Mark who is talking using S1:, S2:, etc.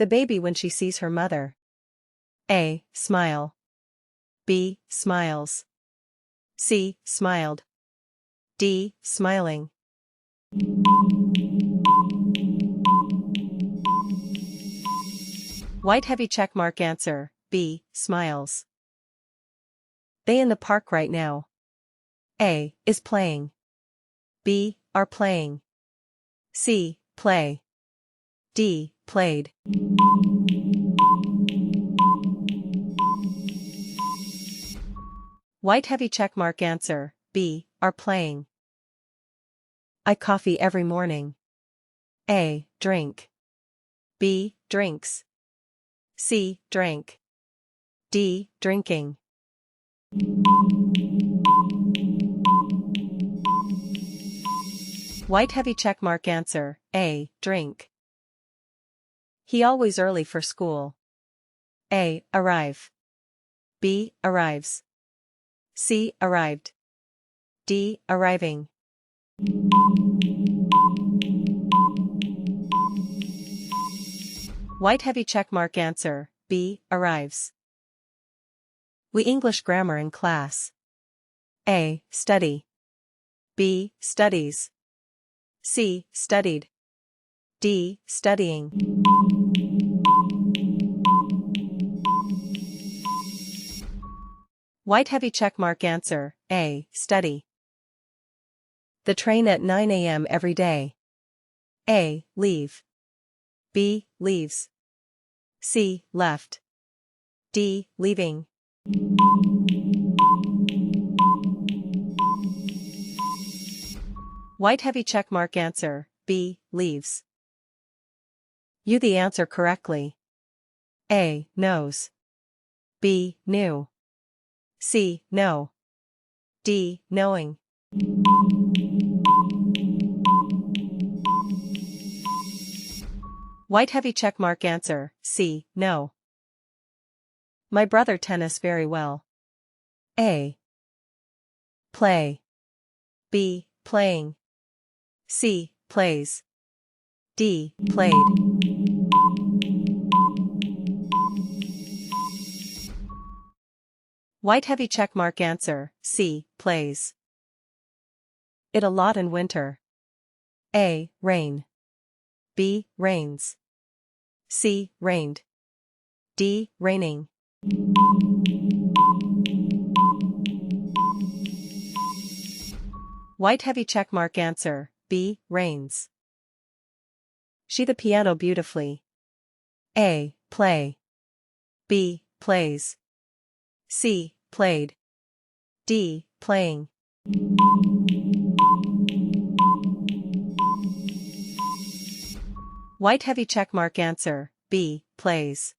S1: The baby when she sees her mother. A. Smile. B. Smiles. C. Smiled. D. Smiling. White heavy check mark answer, B. Smiles. They in the park right now. A. Is playing. B. Are playing. C. Play. D. Played. White heavy check mark answer, B. Are playing. I coffee every morning. A. Drink. B. Drinks. C. Drank. D. Drinking. White heavy check mark answer, A. Drink. He always early for school. A. Arrive. B. Arrives. C. Arrived. D. Arriving. White heavy check mark answer, B. Arrives. We English grammar in class. A. Study. B. Studies. C. Studied. D. Studying. White heavy check mark answer, A. Study. The train at 9 a.m. every day. A. Leave. B. Leaves. C. Left. D. Leaving. White heavy check mark answer, B. Leaves. You the answer correctly. A. Knows. B. Knew. C. Know. D. Knowing. White heavy check mark answer, C. Know. My brother tennis very well. A. Play. B. Playing. C. Plays. D. Played. White heavy check mark answer, C. Plays. It a lot in winter. A. Rain. B. Rains. C. Rained. D. Raining. White heavy check mark answer, B. Rains. She the piano beautifully. A. Play. B. Plays. C. Played. D. Playing. White heavy check mark answer, B. Plays.